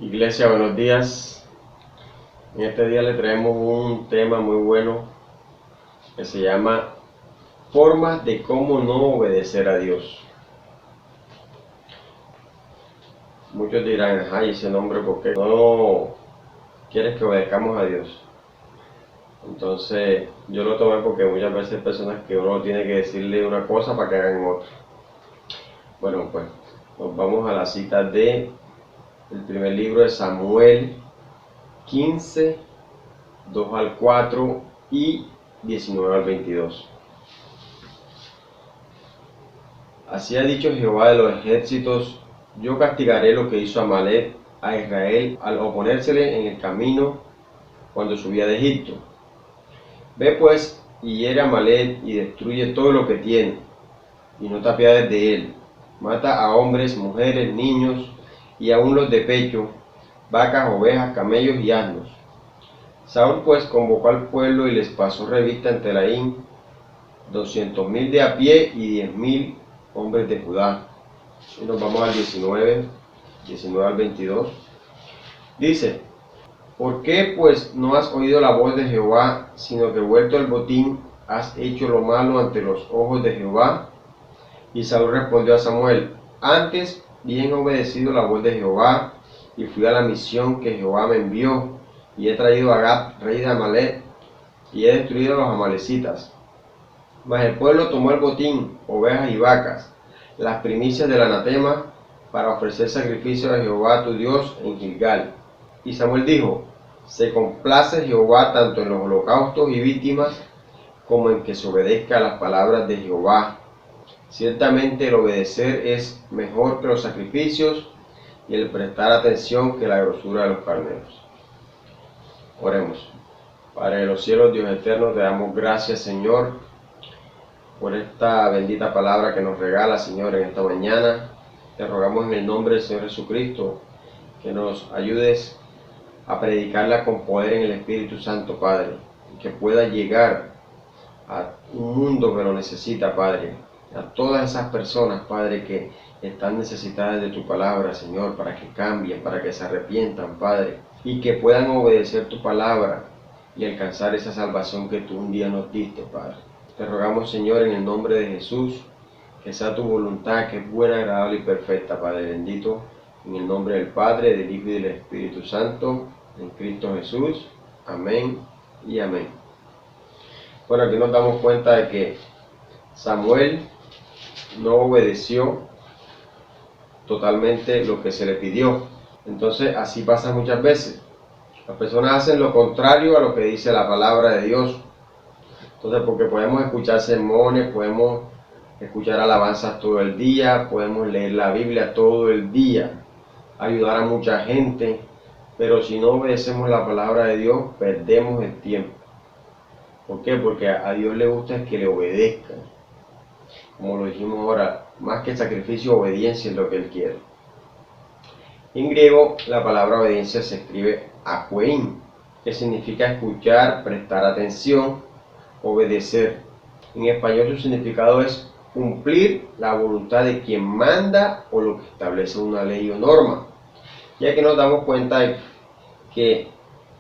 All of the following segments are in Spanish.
Iglesia, buenos días. En este día le traemos un tema muy bueno que se llama formas de cómo no obedecer a Dios. Muchos dirán, ay, ese nombre, ¿por qué no quieres que obedezcamos a Dios? Entonces yo lo tomé porque muchas veces hay personas que uno tiene que decirle una cosa para que hagan otra. Bueno, pues nos vamos a la cita de el primer libro de Samuel 15, 2 al 4 y 19 al 22. Así ha dicho Jehová de los ejércitos: yo castigaré lo que hizo Amalek a Israel al oponérsele en el camino cuando subía de Egipto. Ve pues y hiere a Amalek y destruye todo lo que tiene, y no te apiades de él. Mata a hombres, mujeres, niños, y aun los de pecho, vacas, ovejas, camellos y asnos. Saúl pues convocó al pueblo y les pasó revista en Telaín 200,000 de a pie y 10,000 hombres de Judá. Y nos vamos al 19 al 22. Dice: ¿por qué pues no has oído la voz de Jehová, sino que vuelto el botín has hecho lo malo ante los ojos de Jehová? Y Saúl respondió a Samuel: antes bien he obedecido la voz de Jehová, y fui a la misión que Jehová me envió, y he traído a Agag, rey de Amalek, y he destruido a los amalecitas. Mas el pueblo tomó el botín, ovejas y vacas, las primicias del anatema, para ofrecer sacrificio a Jehová tu Dios en Gilgal. Y Samuel dijo: se complace Jehová tanto en los holocaustos y víctimas, como en que se obedezca a las palabras de Jehová. Ciertamente el obedecer es mejor que los sacrificios, y el prestar atención que la grosura de los carneros. Oremos. Padre de los cielos, Dios eterno, te damos gracias, Señor, por esta bendita palabra que nos regala, Señor, en esta mañana. Te rogamos en el nombre del Señor Jesucristo que nos ayudes a predicarla con poder en el Espíritu Santo, Padre, y que pueda llegar a un mundo que lo necesita, Padre, a todas esas personas, Padre, que están necesitadas de tu palabra, Señor, para que cambien, para que se arrepientan, Padre, y que puedan obedecer tu palabra y alcanzar esa salvación que tú un día nos diste, Padre. Te rogamos, Señor, en el nombre de Jesús, que sea tu voluntad, que es buena, agradable y perfecta, Padre bendito, en el nombre del Padre, del Hijo y del Espíritu Santo, en Cristo Jesús. Amén y amén. Bueno, aquí nos damos cuenta de que Samuel no obedeció totalmente lo que se le pidió. Entonces así pasa muchas veces. Las personas hacen lo contrario a lo que dice la palabra de Dios. Entonces, porque podemos escuchar sermones, podemos escuchar alabanzas todo el día, podemos leer la Biblia todo el día, ayudar a mucha gente, pero si no obedecemos la palabra de Dios, perdemos el tiempo. ¿Por qué? Porque a Dios le gusta que le obedezcan. Como lo dijimos ahora, más que sacrificio, obediencia es lo que Él quiere. En griego, la palabra obediencia se escribe akoin, que significa escuchar, prestar atención, obedecer. En español su significado es cumplir la voluntad de quien manda o lo que establece una ley o norma. Ya que nos damos cuenta de que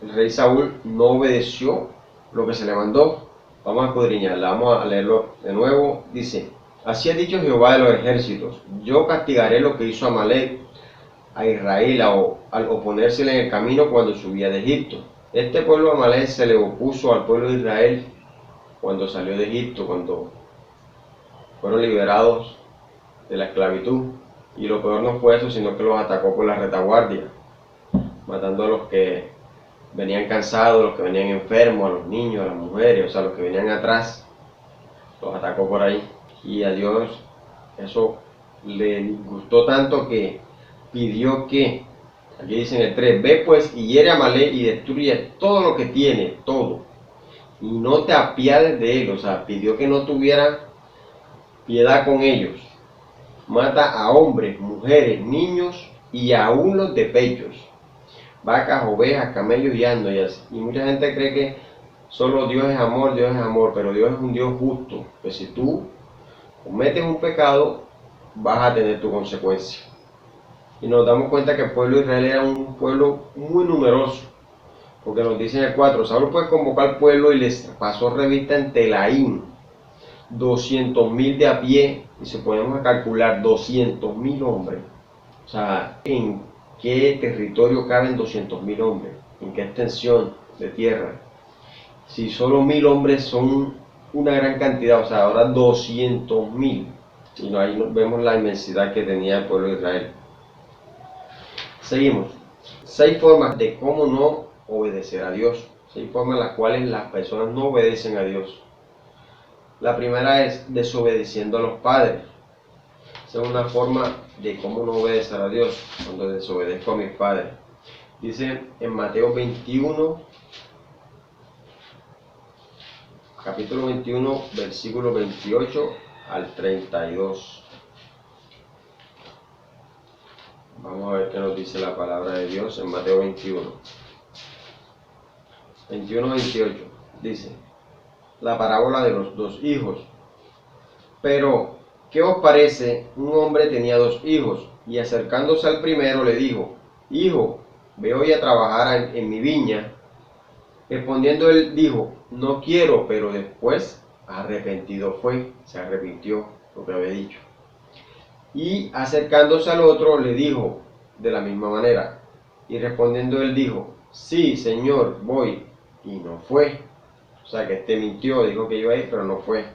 el rey Saúl no obedeció lo que se le mandó. Vamos a escudriñarla, vamos a leerlo de nuevo. Dice: así ha dicho Jehová de los ejércitos: yo castigaré lo que hizo Amalek a Israel al oponérsele en el camino cuando subía de Egipto. Este pueblo Amalek se le opuso al pueblo de Israel cuando salió de Egipto, cuando fueron liberados de la esclavitud. Y lo peor no fue eso, sino que los atacó por la retaguardia, matando a los que venían cansados, los que venían enfermos, a los niños, a las mujeres, o sea, los que venían atrás, los atacó por ahí. Y a Dios eso le gustó tanto que pidió que, aquí dice en el 3, ve pues y hiere a Amalek y destruye todo lo que tiene, todo, y no te apiades de él. O sea, pidió que no tuviera piedad con ellos. Mata a hombres, mujeres, niños y aún los de pechos, vacas, ovejas, camellos y asnos. Y mucha gente cree que solo Dios es amor, pero Dios es un Dios justo, que si tú cometes un pecado vas a tener tu consecuencia. Y nos damos cuenta que el pueblo de Israel era un pueblo muy numeroso, porque nos dice en el 4, Saulo pues convocó al pueblo y les pasó revista en Telaín, 200.000 de a pie, y se ponemos a calcular 200.000 hombres. O sea, ¿en qué territorio caben 200.000 hombres? ¿En qué extensión de tierra? Si solo 1.000 hombres son una gran cantidad, o sea, ahora 200.000. Y ahí vemos la inmensidad que tenía el pueblo de Israel. Seguimos. 6 formas de cómo no obedecer a Dios. 6 formas en las cuales las personas no obedecen a Dios. La primera es desobedeciendo a los padres. Esa es una forma de cómo no obedecer a Dios, cuando desobedezco a mis padres. Dice en Mateo 21, capítulo 21, versículo 28 al 32. Vamos a ver qué nos dice la palabra de Dios en Mateo 21. 21-28 dice, la parábola de los 2 hijos. Pero, ¿qué os parece? Un hombre tenía 2 hijos, y acercándose al primero le dijo, hijo, ve hoy a trabajar en mi viña. Respondiendo él dijo, no quiero, pero después arrepentido fue, se arrepintió lo que había dicho. Y acercándose al otro le dijo de la misma manera. Y respondiendo él dijo, sí, Señor, voy. Y no fue. O sea que este mintió, dijo que iba a ir, pero no fue.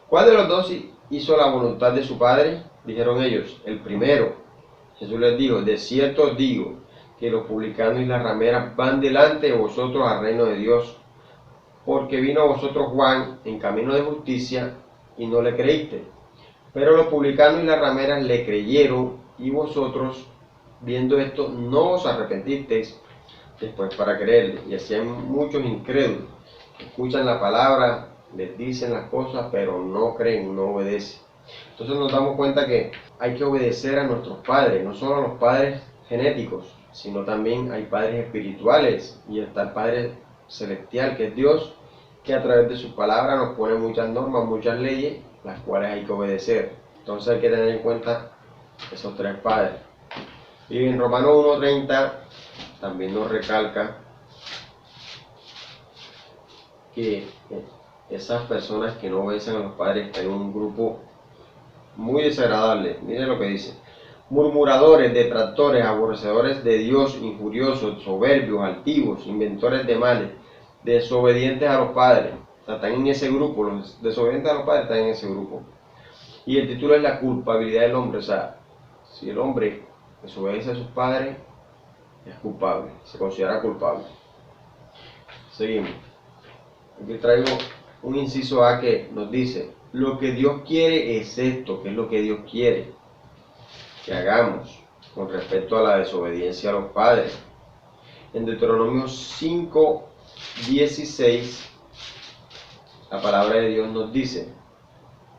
¿Cuál de los dos hizo la voluntad de su padre? Dijeron ellos, el primero. Jesús les dijo, de cierto os digo, que los publicanos y las rameras van delante de vosotros al reino de Dios. Porque vino a vosotros Juan en camino de justicia y no le creíste. Pero los publicanos y las rameras le creyeron, y vosotros, viendo esto, no os arrepentisteis después para creerle. Y así hay muchos incrédulos que escuchan la palabra, les dicen las cosas, pero no creen, no obedecen. Entonces nos damos cuenta que hay que obedecer a nuestros padres, no solo a los padres genéticos, sino también hay padres espirituales, y está el Padre Celestial, que es Dios, que a través de su palabra nos pone muchas normas, muchas leyes, las cuales hay que obedecer. Entonces hay que tener en cuenta esos 3 padres. Y en Romanos 1:30 también nos recalca que esas personas que no obedecen a los padres están en un grupo muy desagradable. Miren lo que dice: murmuradores, detractores, aborrecedores de Dios, injuriosos, soberbios, altivos, inventores de males, desobedientes a los padres. O sea, están en ese grupo, los desobedientes a los padres están en ese grupo. Y el título es la culpabilidad del hombre. O sea, si el hombre desobedece a sus padres, es culpable, se considera culpable. Seguimos. Aquí traigo un inciso A que nos dice, lo que Dios quiere es esto. ¿Qué es lo que Dios quiere que hagamos con respecto a la desobediencia a los padres? En Deuteronomio 5:16, la palabra de Dios nos dice,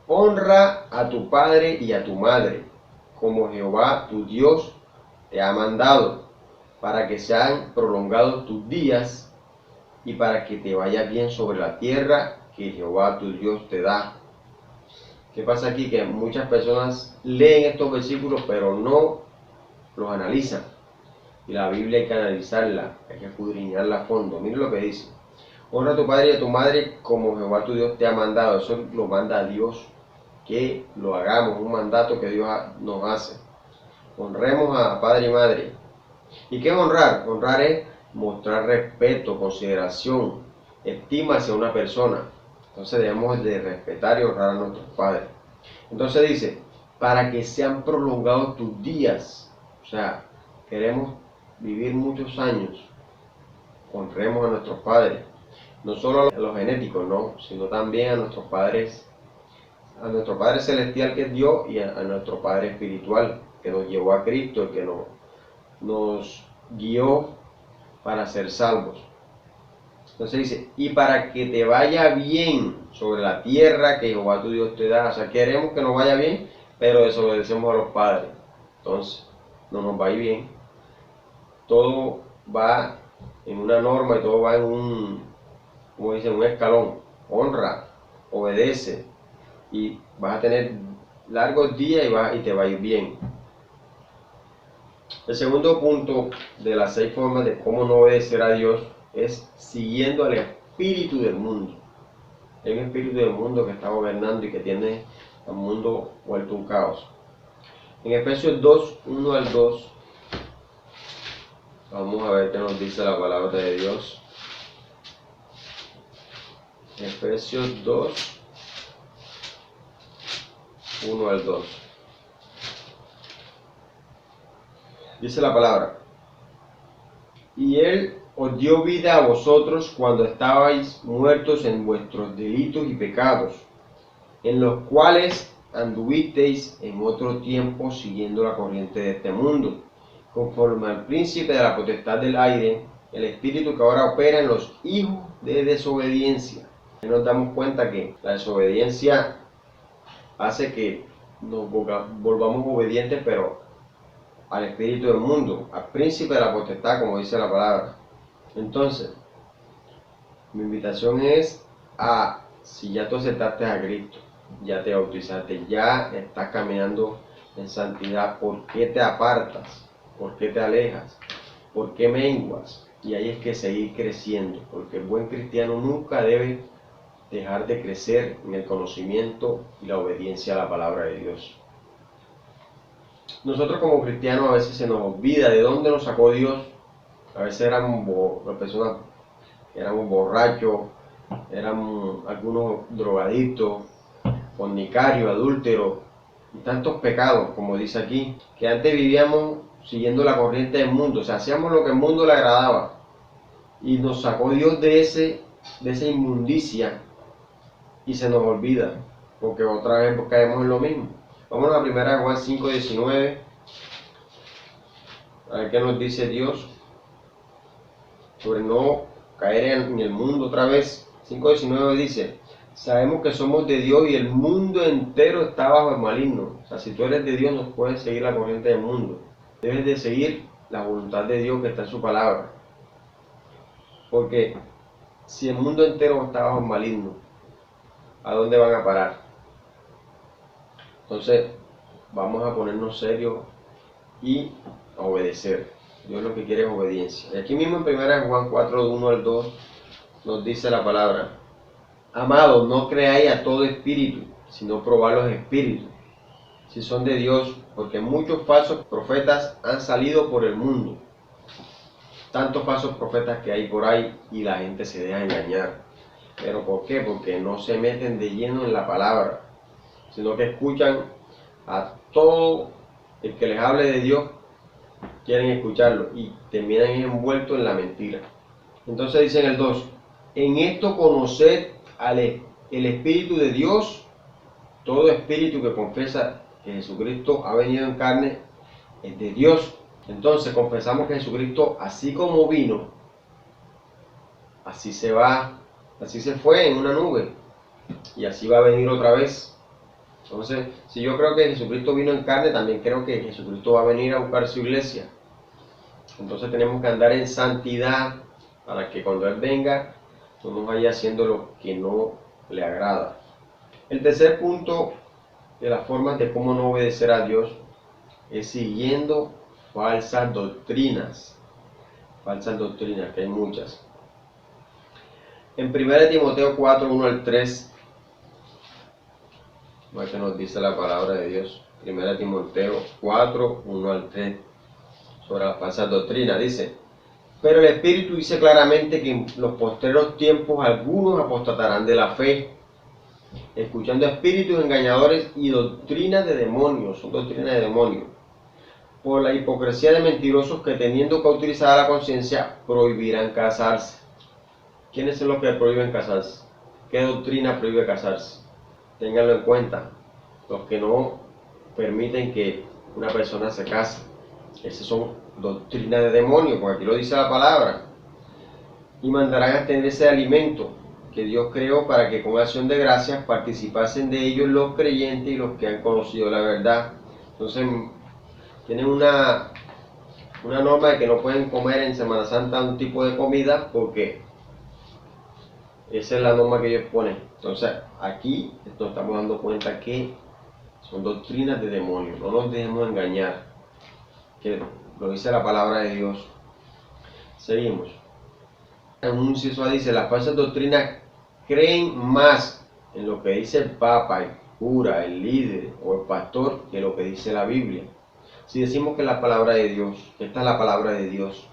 honra a tu padre y a tu madre, como Jehová tu Dios te ha mandado, para que sean prolongados tus días y para que te vaya bien sobre la tierra que Jehová tu Dios te da. ¿Qué pasa aquí? Que muchas personas leen estos versículos pero no los analizan. Y la Biblia hay que analizarla, hay que escudriñarla a fondo. Mira lo que dice. Honra a tu padre y a tu madre como Jehová tu Dios te ha mandado. Eso lo manda Dios, que lo hagamos, un mandato que Dios nos hace. Honremos a padre y madre. ¿Y qué es honrar? Honrar es mostrar respeto, consideración, estima hacia una persona. Entonces debemos de respetar y honrar a nuestros padres. Entonces dice, para que sean prolongados tus días. O sea, queremos vivir muchos años, honremos a nuestros padres. No solo a los genéticos, no, sino también a nuestro Padre Celestial, que es Dios, y a nuestro Padre Espiritual, que nos llevó a Cristo, el que nos guió para ser salvos. Entonces dice, y para que te vaya bien sobre la tierra que Jehová tu Dios te da. O sea, queremos que nos vaya bien, pero desobedecemos a los padres. Entonces, no nos va a ir bien. Todo va en una norma y todo va en como dicen, un escalón. Honra, obedece, y vas a tener largos días y te va a ir bien. El segundo punto de las 6 formas de cómo no obedecer a Dios es siguiendo al espíritu del mundo. Hay un espíritu del mundo que está gobernando y que tiene al mundo vuelto un caos. En Efesios 2, 1 al 2, vamos a ver qué nos dice la palabra de Dios. Efesios 2, 1 al 2. Dice la palabra: y Él os dio vida a vosotros cuando estabais muertos en vuestros delitos y pecados, en los cuales anduvisteis en otro tiempo siguiendo la corriente de este mundo, conforme al príncipe de la potestad del aire, el espíritu que ahora opera en los hijos de desobediencia. Y nos damos cuenta que la desobediencia hace que nos volvamos obedientes, pero al espíritu del mundo, al príncipe de la potestad, como dice la palabra. Entonces, mi invitación es si ya tú aceptaste a Cristo, ya te bautizaste, ya estás caminando en santidad, ¿por qué te apartas? ¿Por qué te alejas? ¿Por qué menguas? Y ahí es que seguir creciendo, porque el buen cristiano nunca debe dejar de crecer en el conocimiento y la obediencia a la palabra de Dios. Nosotros como cristianos a veces se nos olvida de dónde nos sacó Dios. A veces éramos personas que éramos borrachos, éramos algunos drogadictos, fornicarios, adúlteros, y tantos pecados, como dice aquí, que antes vivíamos siguiendo la corriente del mundo, o sea, hacíamos lo que el mundo le agradaba, y nos sacó Dios de esa inmundicia, y se nos olvida, porque otra vez caemos en lo mismo. Vámonos a 1 Juan 5:19, a ver qué nos dice Dios sobre no caer en el mundo otra vez. 5:19 dice: sabemos que somos de Dios y el mundo entero está bajo el maligno. O sea, si tú eres de Dios no puedes seguir la corriente del mundo. Debes de seguir la voluntad de Dios que está en su palabra. Porque si el mundo entero está bajo el maligno, ¿a dónde van a parar? Entonces, vamos a ponernos serios y a obedecer. Dios lo que quiere es obediencia. Y aquí mismo en 1 Juan 4, 1 al 2, nos dice la palabra: amados, no creáis a todo espíritu, sino probad los espíritus, si son de Dios, porque muchos falsos profetas han salido por el mundo. Tantos falsos profetas que hay por ahí y la gente se deja engañar. ¿Pero por qué? Porque no se meten de lleno en la palabra, sino que escuchan a todo el que les hable de Dios, quieren escucharlo y terminan envueltos en la mentira. Entonces dice en el 2: en esto conoced el Espíritu de Dios. Todo espíritu que confiesa que Jesucristo ha venido en carne es de Dios. Entonces confesamos que Jesucristo, así como vino, así se va, así se fue en una nube y así va a venir otra vez. Entonces, si yo creo que Jesucristo vino en carne, también creo que Jesucristo va a venir a buscar su iglesia. Entonces tenemos que andar en santidad para que cuando Él venga no nos vaya haciendo lo que no le agrada. El tercer punto de las formas de cómo no obedecer a Dios es siguiendo falsas doctrinas. Falsas doctrinas, que hay muchas. En 1 Timoteo 4, 1 al 3, lo que nos dice la palabra de Dios. 1 Timoteo 4, 1 al 3, sobre las falsas doctrinas, dice: pero el Espíritu dice claramente que en los postreros tiempos algunos apostatarán de la fe, escuchando espíritus engañadores y doctrinas de demonios, son doctrinas de demonios, por la hipocresía de mentirosos que, teniendo cauterizada la conciencia, prohibirán casarse. ¿Quiénes son los que prohíben casarse? ¿Qué doctrina prohíbe casarse? Ténganlo en cuenta. Los que no permiten que una persona se case. Esas son doctrinas de demonios, porque aquí lo dice la palabra. Y mandarán a extenderse de alimento que Dios creó para que con acción de gracias participasen de ellos los creyentes y los que han conocido la verdad. Entonces, tienen una norma de que no pueden comer en Semana Santa un tipo de comida porque esa es la norma que ellos ponen. Entonces, aquí nos estamos dando cuenta que son doctrinas de demonios. No nos dejemos engañar. Que lo dice la palabra de Dios. Seguimos. En un inciso dice, las falsas doctrinas creen más en lo que dice el Papa, el cura, el líder o el pastor que lo que dice la Biblia. Si decimos que es la palabra de Dios, que esta es la palabra de Dios,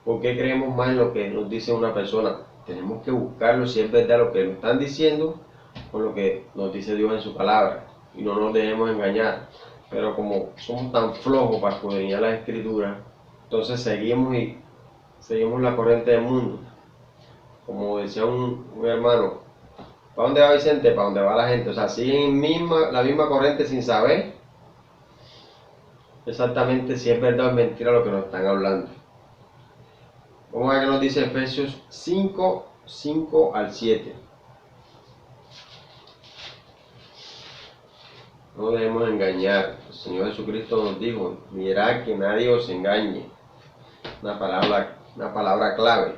¿por qué creemos más en lo que nos dice una persona? Tenemos que buscarlo si es verdad lo que nos están diciendo o lo que nos dice Dios en su palabra. Y no nos dejemos engañar. Pero como somos tan flojos para escudriñar la Escritura, entonces seguimos la corriente del mundo. Como decía un hermano, ¿para dónde va Vicente? Para dónde va la gente. O sea, siguen la misma corriente sin saber exactamente si es verdad o es mentira lo que nos están hablando. Vamos a ver qué nos dice Efesios 5, 5 al 7. No debemos engañar. El Señor Jesucristo nos dijo, mirad que nadie os engañe. Una palabra clave.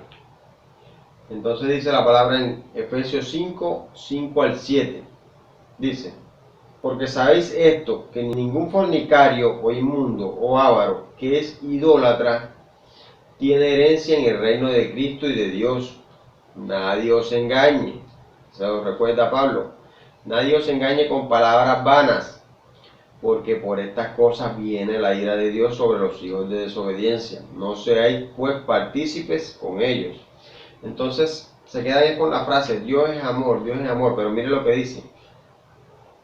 Entonces dice la palabra en Efesios 5, 5 al 7. Dice, porque sabéis esto, que ningún fornicario o inmundo o avaro que es idólatra tiene herencia en el reino de Cristo y de Dios. Nadie os engañe. Se lo recuerda Pablo. Nadie os engañe con palabras vanas, porque por estas cosas viene la ira de Dios sobre los hijos de desobediencia. No seáis pues partícipes con ellos. Entonces se queda bien con la frase, Dios es amor, pero mire lo que dice.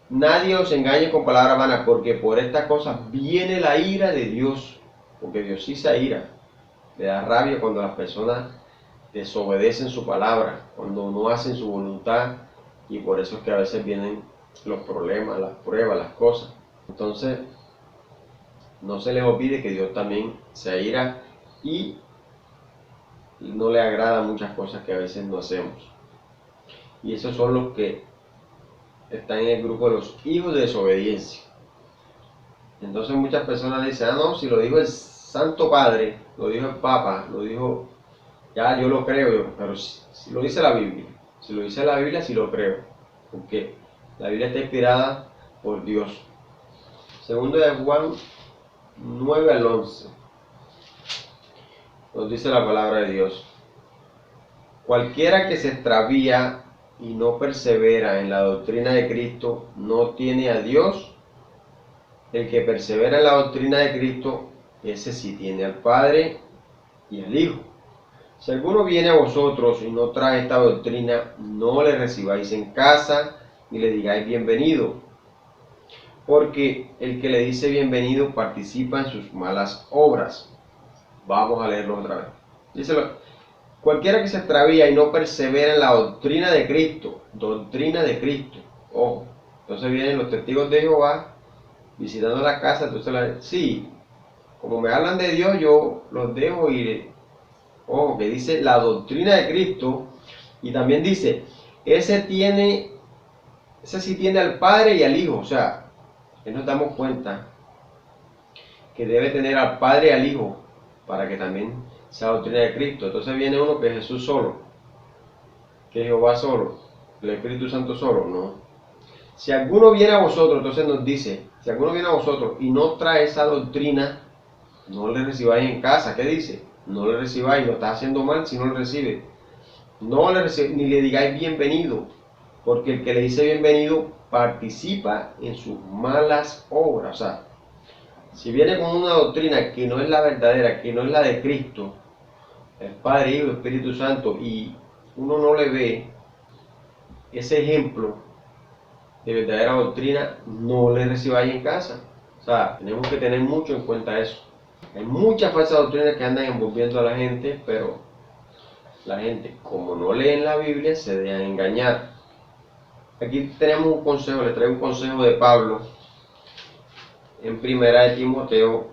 Nadie os engañe con palabras vanas, porque por estas cosas viene la ira de Dios. Porque Dios sí se ira. Le da rabia cuando las personas desobedecen su palabra, cuando no hacen su voluntad, y por eso es que a veces vienen los problemas, las pruebas, las cosas. Entonces, no se les olvide que Dios también se ira y no le agrada muchas cosas que a veces no hacemos. Y esos son los que están en el grupo de los hijos de desobediencia. Entonces muchas personas dicen, no, si lo dijo el Santo Padre, lo dijo el Papa, lo dijo, ya yo lo creo, pero si lo dice la Biblia, si lo dice la Biblia, sí lo creo, porque la Biblia está inspirada por Dios. Segundo de Juan 9 al 11, nos dice la palabra de Dios. Cualquiera que se extravía y no persevera en la doctrina de Cristo no tiene a Dios. El que persevera en la doctrina de Cristo, ese sí tiene al Padre y al Hijo. Si alguno viene a vosotros y no trae esta doctrina, no le recibáis en casa ni le digáis bienvenido, porque el que le dice bienvenido participa en sus malas obras. Vamos a leerlo otra vez. Dice, cualquiera que se extravía y no persevera en la doctrina de Cristo, ojo, entonces vienen los testigos de Jehová visitando la casa, entonces sí, como me hablan de Dios, yo los dejo ir. Ojo, que dice la doctrina de Cristo, y también dice, ese sí tiene al Padre y al Hijo. O sea, que nos damos cuenta que debe tener al Padre y al Hijo para que también sea doctrina de Cristo. Entonces viene uno que es Jesús solo, que es Jehová solo, el Espíritu Santo solo, no. Si alguno viene a vosotros, entonces nos dice, si alguno viene a vosotros y no trae esa doctrina, no le recibáis en casa. ¿Qué dice? No le recibáis, lo está haciendo mal si no le recibe. No le recibe, ni le digáis bienvenido, porque el que le dice bienvenido participa en sus malas obras. O sea, si viene con una doctrina que no es la verdadera, que no es la de Cristo, el Padre, Hijo, Espíritu Santo, y uno no le ve ese ejemplo de verdadera doctrina, no le recibáis en casa. O sea, tenemos que tener mucho en cuenta eso. Hay muchas falsas doctrinas que andan envolviendo a la gente, pero la gente, como no leen la Biblia, se dejan engañar. Aquí tenemos un consejo, les traigo un consejo de Pablo en 1 de Timoteo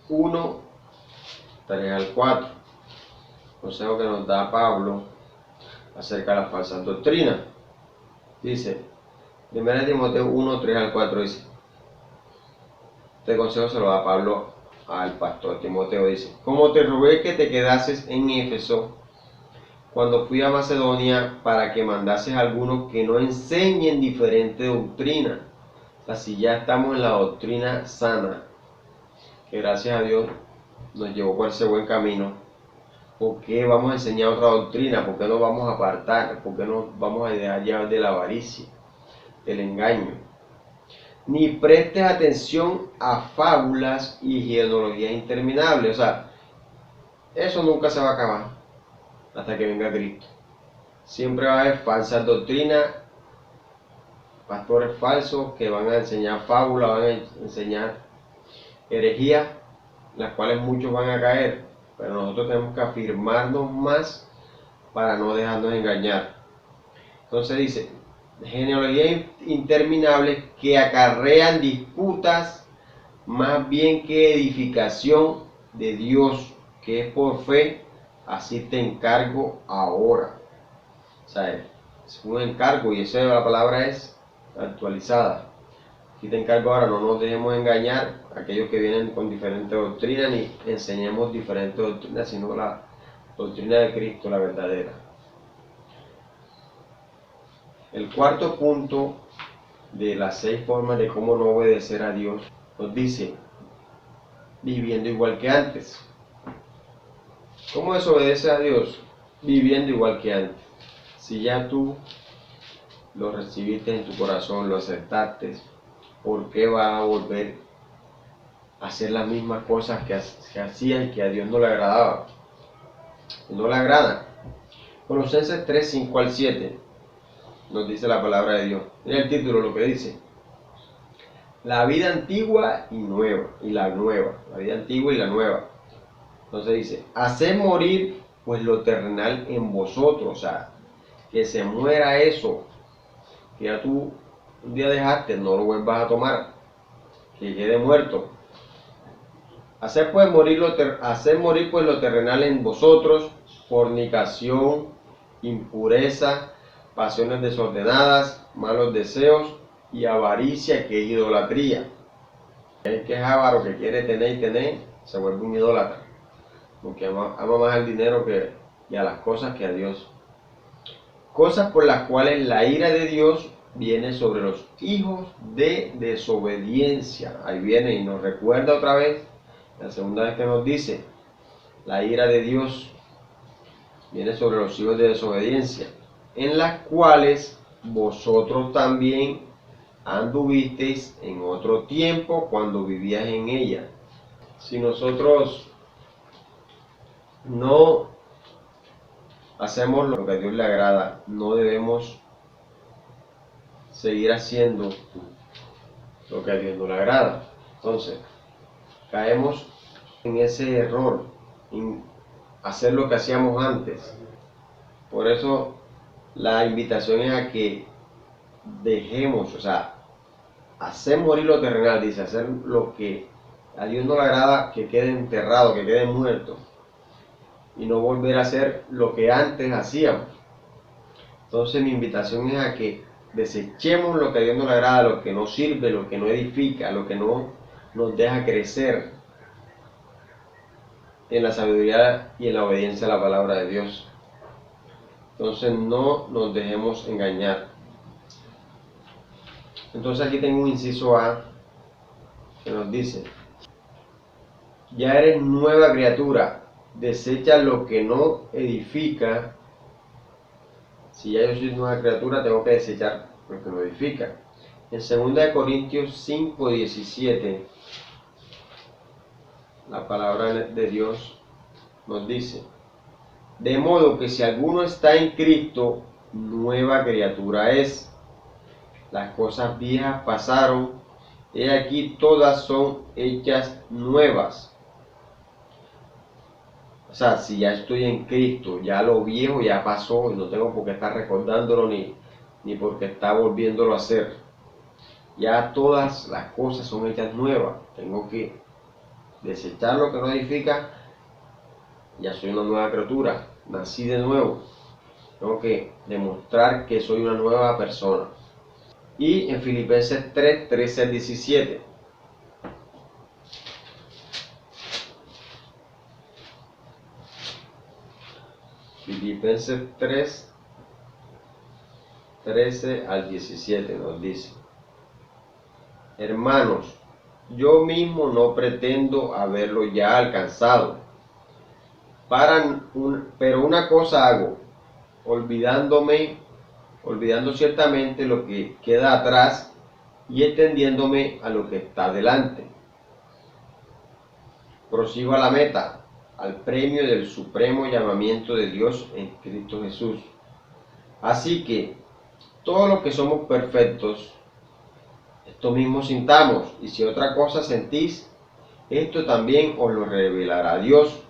1, 3 al 4. Consejo que nos da Pablo acerca de las falsas doctrinas. Dice, 1 de Timoteo 1, 3 al 4 dice, este consejo se lo da Pablo al pastor Timoteo, dice, como te rogué que te quedases en Éfeso cuando fui a Macedonia para que mandases a algunos que no enseñen diferente doctrina. O sea, si ya estamos en la doctrina sana, que gracias a Dios nos llevó por ese buen camino, ¿por qué vamos a enseñar otra doctrina? ¿Por qué nos vamos a apartar? ¿Por qué nos vamos a dejar llevar de la avaricia, del engaño? Ni prestes atención a fábulas y genealogías interminables. O sea, eso nunca se va a acabar hasta que venga Cristo. Siempre va a haber falsas doctrinas, pastores falsos que van a enseñar fábulas, van a enseñar herejías, las cuales muchos van a caer, pero nosotros tenemos que afirmarnos más para no dejarnos engañar. Entonces dice, genealogías interminables que acarrean disputas más bien que edificación de Dios, que es por fe, así te encargo ahora. O sea, es un encargo y esa la palabra es actualizada. Aquí te encargo ahora, no nos dejemos engañar a aquellos que vienen con diferentes doctrinas, ni enseñemos diferentes doctrinas, sino la doctrina de Cristo, la verdadera. El cuarto punto de las 6 formas de cómo no obedecer a Dios nos dice, viviendo igual que antes. ¿Cómo desobedecer a Dios? Viviendo igual que antes. Si ya tú lo recibiste en tu corazón, lo aceptaste, ¿por qué vas a volver a hacer las mismas cosas que hacías y que a Dios no le agradaba? No le agrada. Colosenses 3, 5 al 7 nos dice la palabra de Dios. Mira el título, lo que dice. La vida antigua y nueva, y la nueva. La vida antigua y la nueva. Entonces dice, haced morir pues lo terrenal en vosotros. O sea, que se muera eso que ya tú un día dejaste, no lo vuelvas a tomar, que quede muerto. Hacer morir pues lo terrenal en vosotros, fornicación, impureza, pasiones desordenadas, malos deseos y avaricia, que es idolatría. El que es avaro, que quiere tener y tener, se vuelve un idólatra, porque ama más el dinero y a las cosas que a Dios. Cosas por las cuales la ira de Dios viene sobre los hijos de desobediencia. Ahí viene y nos recuerda otra vez, la segunda vez que nos dice, la ira de Dios viene sobre los hijos de desobediencia, en las cuales vosotros también anduvisteis en otro tiempo cuando vivías en ella. Si nosotros no hacemos lo que a Dios le agrada, no debemos seguir haciendo lo que a Dios no le agrada. Entonces, caemos en ese error, en hacer lo que hacíamos antes. Por eso la invitación es a que dejemos, o sea, hacer morir lo terrenal, dice, hacer lo que a Dios no le agrada, que quede enterrado, que quede muerto, y no volver a hacer lo que antes hacíamos. Entonces mi invitación es a que desechemos lo que a Dios no le agrada, lo que no sirve, lo que no edifica, lo que no nos deja crecer en la sabiduría y en la obediencia a la palabra de Dios. Entonces no nos dejemos engañar. Entonces aquí tengo un inciso A que nos dice, ya eres nueva criatura, desecha lo que no edifica. Si ya yo soy nueva criatura, tengo que desechar lo que no edifica. En 2 Corintios 5, 17, la palabra de Dios nos dice, de modo que si alguno está en Cristo, nueva criatura es. Las cosas viejas pasaron, he aquí todas son hechas nuevas. O sea, si ya estoy en Cristo, ya lo viejo ya pasó y no tengo por qué estar recordándolo ni por qué estar volviéndolo a hacer. Ya todas las cosas son hechas nuevas. Tengo que desechar lo que no edifica. Ya soy una nueva criatura, nací de nuevo. Tengo que demostrar que soy una nueva persona. Y en Filipenses 3, 13 al 17. Filipenses 3, 13 al 17 nos dice, hermanos, yo mismo no pretendo haberlo ya alcanzado. Pero una cosa hago, olvidando ciertamente lo que queda atrás y extendiéndome a lo que está delante. Prosigo a la meta, al premio del supremo llamamiento de Dios en Cristo Jesús. Así que todos los que somos perfectos, esto mismo sintamos, y si otra cosa sentís, esto también os lo revelará Dios.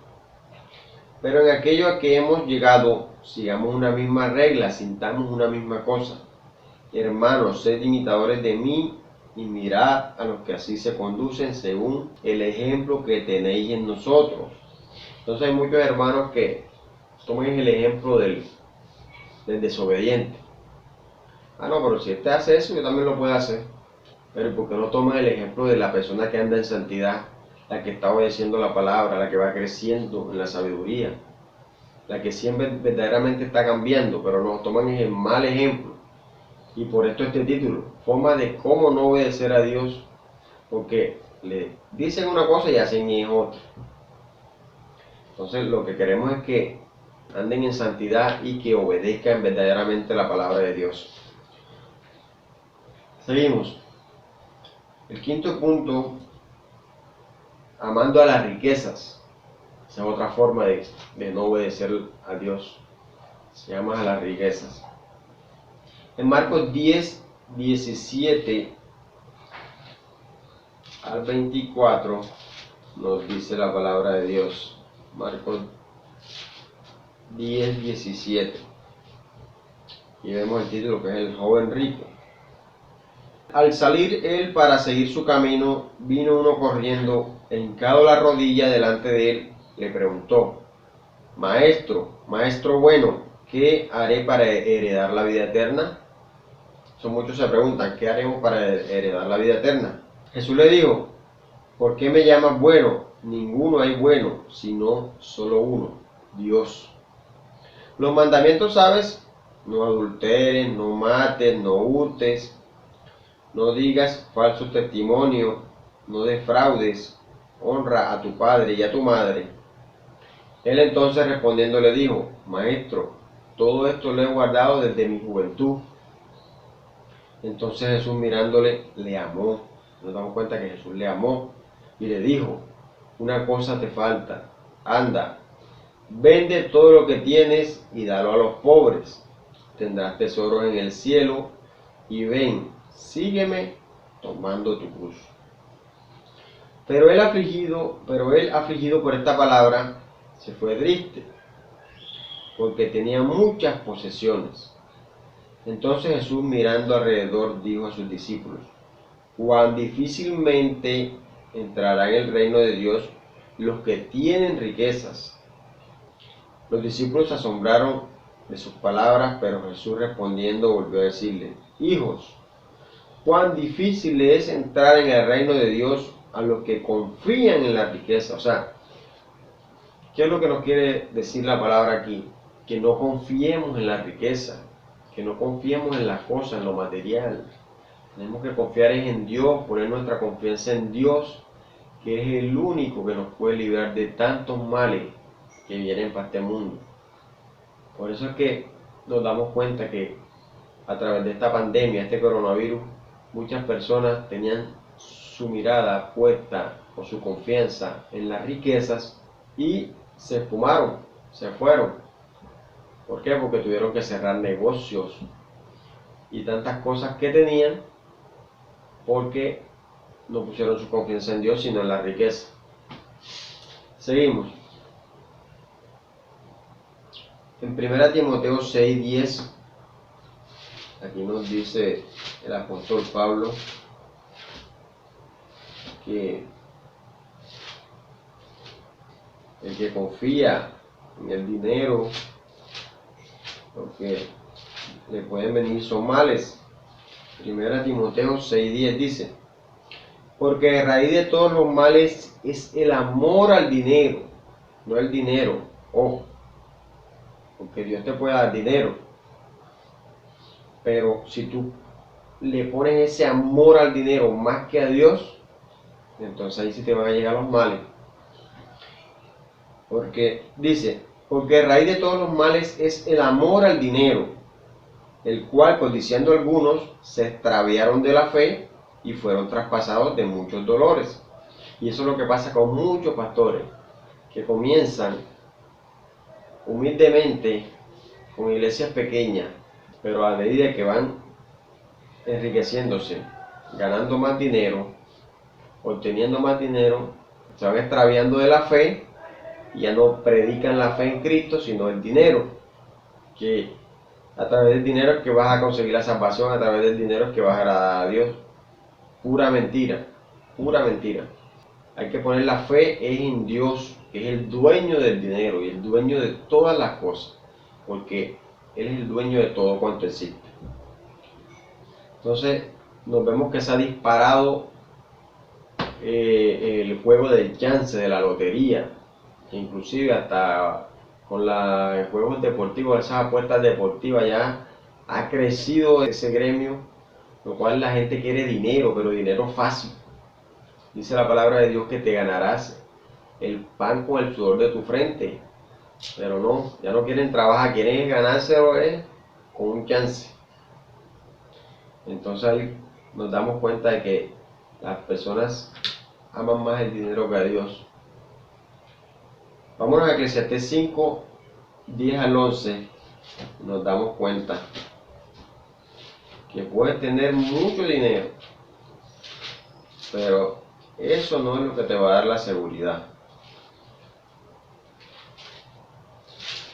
Pero en aquello a que hemos llegado, sigamos una misma regla, sintamos una misma cosa. Hermanos, sed imitadores de mí y mirad a los que así se conducen según el ejemplo que tenéis en nosotros. Entonces hay muchos hermanos que tomen el ejemplo del desobediente. Ah, no, pero si este hace eso, yo también lo puedo hacer. Pero ¿por qué no toman el ejemplo de la persona que anda en santidad, la que está obedeciendo la palabra, la que va creciendo en la sabiduría, la que siempre verdaderamente está cambiando, pero nos toman el mal ejemplo? Y por esto este título, forma de cómo no obedecer a Dios, porque le dicen una cosa y hacen otra. Entonces lo que queremos es que anden en santidad y que obedezcan verdaderamente la palabra de Dios. Seguimos. El quinto punto, amando a las riquezas. Esa es otra forma de no obedecer a Dios. Se llama a las riquezas. En Marcos 10, 17 al 24 nos dice la palabra de Dios. Marcos 10, 17. Y vemos el título, que es el joven rico. Al salir él para seguir su camino, vino uno corriendo, hincado la rodilla delante de él, le preguntó: Maestro, maestro bueno, ¿qué haré para heredar la vida eterna? Muchos se preguntan, ¿qué haremos para heredar la vida eterna? Jesús le dijo: ¿por qué me llamas bueno? Ninguno hay bueno, sino solo uno, Dios. Los mandamientos, ¿sabes? No adulteres, no mates, no hurtes, no digas falso testimonio, no defraudes, honra a tu padre y a tu madre. Él entonces respondiendo le dijo: Maestro, todo esto lo he guardado desde mi juventud. Entonces Jesús, mirándole, le amó. Nos damos cuenta que Jesús le amó y le dijo: una cosa te falta, anda, vende todo lo que tienes y dalo a los pobres, tendrás tesoros en el cielo, y ven, sígueme tomando tu cruz. Pero él afligido por esta palabra, se fue triste, porque tenía muchas posesiones. Entonces Jesús, mirando alrededor, dijo a sus discípulos: cuán difícilmente entrará en el reino de Dios los que tienen riquezas. Los discípulos se asombraron de sus palabras, pero Jesús respondiendo volvió a decirle: hijos, cuán difícil es entrar en el reino de Dios a los que confían en la riqueza. O sea, ¿qué es lo que nos quiere decir la palabra aquí? Que no confiemos en la riqueza, que no confiemos en las cosas, en lo material. Tenemos que confiar en Dios, poner nuestra confianza en Dios, que es el único que nos puede librar de tantos males que vienen para este mundo. Por eso es que nos damos cuenta que a través de esta pandemia, este coronavirus, muchas personas tenían su mirada puesta o su confianza en las riquezas y se esfumaron, se fueron. ¿Por qué? Porque tuvieron que cerrar negocios y tantas cosas que tenían, porque no pusieron su confianza en Dios, sino en la riqueza. Seguimos. En 1 Timoteo 6:10, aquí nos dice el apóstol Pablo que el que confía en el dinero, porque le pueden venir son males. 1 Timoteo 6:10 dice: porque la raíz de todos los males es el amor al dinero, no el dinero, ojo, porque Dios te puede dar dinero, pero si tú le pones ese amor al dinero más que a Dios, entonces ahí sí te van a llegar los males. Porque dice, porque raíz de todos los males es el amor al dinero, el cual, codiciando algunos, se extraviaron de la fe y fueron traspasados de muchos dolores. Y eso es lo que pasa con muchos pastores, que comienzan humildemente con iglesias pequeñas, pero a medida que van enriqueciéndose, ganando más dinero, obteniendo más dinero, se van extraviando de la fe y ya no predican la fe en Cristo, sino el dinero, que a través del dinero es que vas a conseguir la salvación, a través del dinero es que vas a agradar a Dios. Pura mentira, pura mentira. Hay que poner la fe en Dios, que es el dueño del dinero y el dueño de todas las cosas, porque Él es el dueño de todo cuanto existe. Entonces nos vemos que se ha disparado el juego del chance, de la lotería, inclusive hasta con los juegos deportivos, esas apuestas deportivas, ya ha crecido ese gremio, lo cual la gente quiere dinero, pero dinero fácil. Dice la palabra de Dios que te ganarás el pan con el sudor de tu frente, pero no, ya no quieren trabajar, quieren ganárselo con un chance. Entonces ahí nos damos cuenta de que las personas aman más el dinero que a Dios. Vámonos a Eclesiastés 5, 10 al 11, nos damos cuenta que puedes tener mucho dinero, pero eso no es lo que te va a dar la seguridad.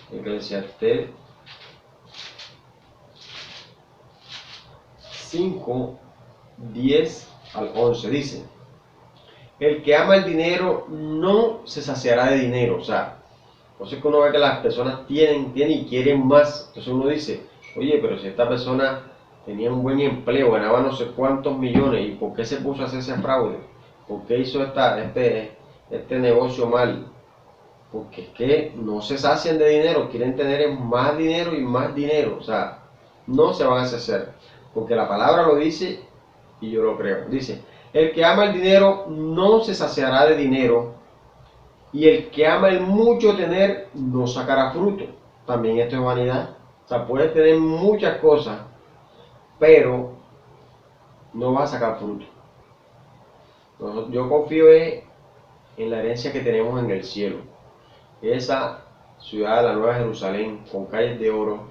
Eclesiastés 5, 10 al 11 dice: el que ama el dinero no se saciará de dinero. O sea, por eso es que uno ve que las personas tienen y quieren más. Entonces uno dice, oye, pero si esta persona tenía un buen empleo, ganaba no sé cuántos millones, ¿y por qué se puso a hacer ese fraude? ¿Por qué hizo este negocio mal? Porque es que no se sacian de dinero, quieren tener más dinero y más dinero. O sea, no se van a saciar, porque la palabra lo dice y yo lo creo. Dice, el que ama el dinero no se saciará de dinero, y el que ama el mucho tener no sacará fruto. También esto es vanidad. O sea, puedes tener muchas cosas, pero no vas a sacar fruto. Yo confío en la herencia que tenemos en el cielo. Esa ciudad de la Nueva Jerusalén con calles de oro,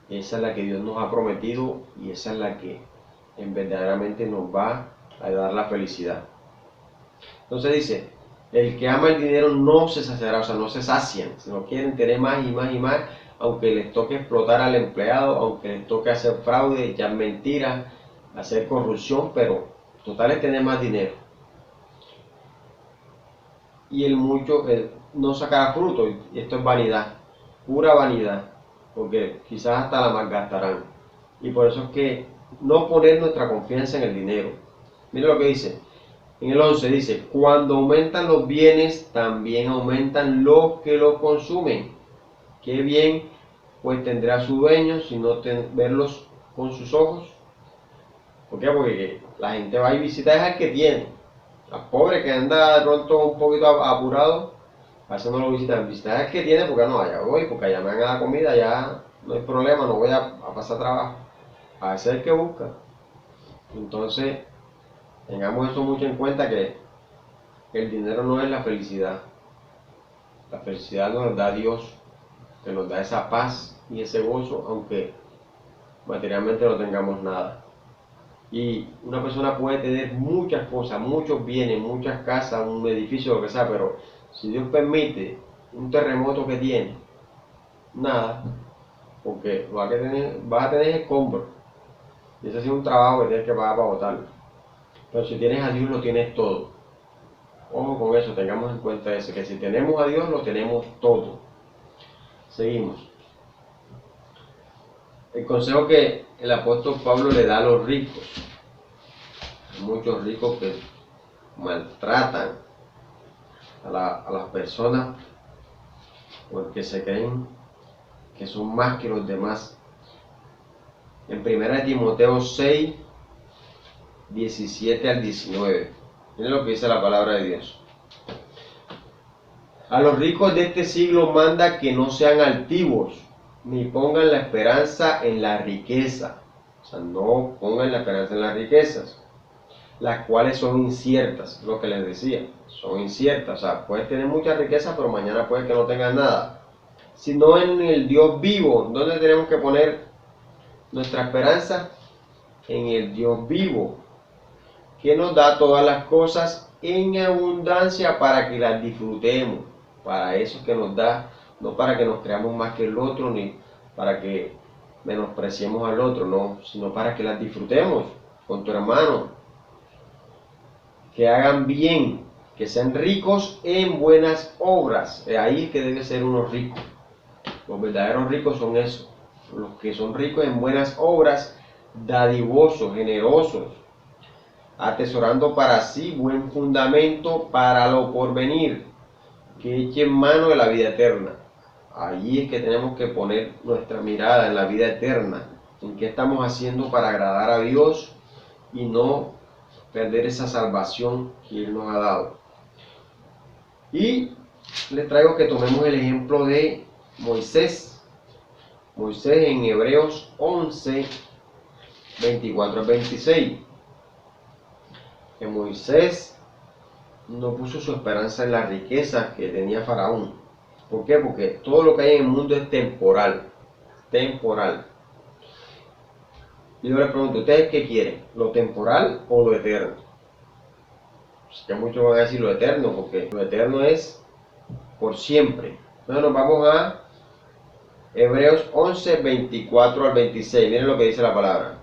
esa es la que Dios nos ha prometido y esa es la que verdaderamente nos va a dar la felicidad. Entonces dice, el que ama el dinero no se saciará, o sea, no se sacian, sino quieren tener más y más y más, aunque les toque explotar al empleado, aunque les toque hacer fraude, echar mentiras, hacer corrupción, pero total es tener más dinero. Y el mucho no sacará fruto, y esto es vanidad, pura vanidad, porque quizás hasta la malgastarán. Y por eso es que no poner nuestra confianza en el dinero. Mira lo que dice. En el 11 dice, cuando aumentan los bienes, también aumentan los que los consumen. Qué bien, pues tendrá su dueño, si no verlos con sus ojos. ¿Por qué? Porque la gente va y visita al que tiene. Al pobre que anda de pronto un poquito apurado, a eso no lo visitan. Visitar al que tiene, porque no, allá voy, porque allá me van a dar comida, ya no hay problema, no voy a pasar trabajo. A ese es el que busca. Entonces, tengamos eso mucho en cuenta, que el dinero no es la felicidad. La felicidad nos da Dios, que nos da esa paz y ese gozo, aunque materialmente no tengamos nada. Y una persona puede tener muchas cosas, muchos bienes, muchas casas, un edificio, lo que sea, pero si Dios permite un terremoto que tiene, nada, porque vas a tener escombros. Y ese ha sido un trabajo que tienes que pagar para botarlo. Pero si tienes a Dios, lo tienes todo. Ojo con eso, tengamos en cuenta eso, que si tenemos a Dios, lo tenemos todo. Seguimos. El consejo que el apóstol Pablo le da a los ricos. Hay muchos ricos que maltratan a las personas porque se creen que son más que los demás. En 1 Timoteo 6, 17 al 19. Miren lo que dice la palabra de Dios. A los ricos de este siglo manda que no sean altivos, ni pongan la esperanza en la riqueza. O sea, no pongan la esperanza en las riquezas, las cuales son inciertas, lo que les decía, son inciertas. O sea, puedes tener mucha riqueza, pero mañana puede que no tengas nada. Sino en el Dios vivo. ¿Dónde tenemos que poner nuestra esperanza? En el Dios vivo, que nos da todas las cosas en abundancia para que las disfrutemos. Para eso que nos da, no para que nos creamos más que el otro, ni para que menospreciemos al otro, no, sino para que las disfrutemos con tu hermano, que hagan bien, que sean ricos en buenas obras. Ahí es que debe ser uno rico. Los verdaderos ricos son eso, los que son ricos en buenas obras, dadivosos, generosos, atesorando para sí buen fundamento para lo porvenir, que echen mano de la vida eterna. Allí es que tenemos que poner nuestra mirada en la vida eterna, en qué estamos haciendo para agradar a Dios y no perder esa salvación que Él nos ha dado. Y les traigo que tomemos el ejemplo de Moisés. Moisés en Hebreos 11, 24 al 26. Que Moisés no puso su esperanza en las riquezas que tenía Faraón. ¿Por qué? Porque todo lo que hay en el mundo es temporal. Temporal. Y yo les pregunto, ¿ustedes qué quieren? ¿Lo temporal o lo eterno? Pues que muchos van a decir lo eterno, porque lo eterno es por siempre. Entonces nos vamos a Hebreos 11, 24 al 26. Miren lo que dice la palabra.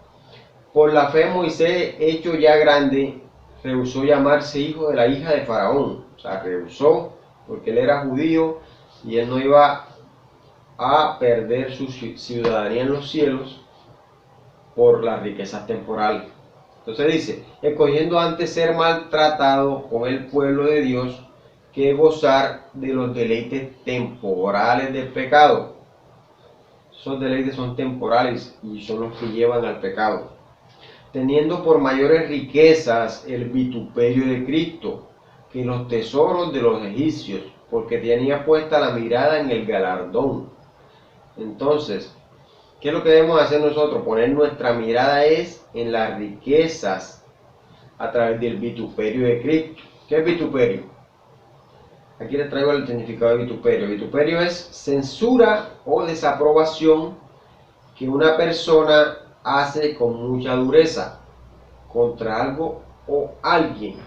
Por la fe Moisés, hecho ya grande, rehusó llamarse hijo de la hija de Faraón. O sea, rehusó porque él era judío y él no iba a perder su ciudadanía en los cielos por las riquezas temporales. Entonces dice, escogiendo antes ser maltratado con el pueblo de Dios que gozar de los deleites temporales del pecado. Esos deleites son temporales y son los que llevan al pecado. Teniendo por mayores riquezas el vituperio de Cristo que los tesoros de los egipcios, porque tenía puesta la mirada en el galardón. Entonces, ¿qué es lo que debemos hacer nosotros? Poner nuestra mirada es en las riquezas a través del vituperio de Cristo. ¿Qué es vituperio? Aquí les traigo el significado de vituperio. Vituperio es censura o desaprobación que una persona hace con mucha dureza contra algo o alguien.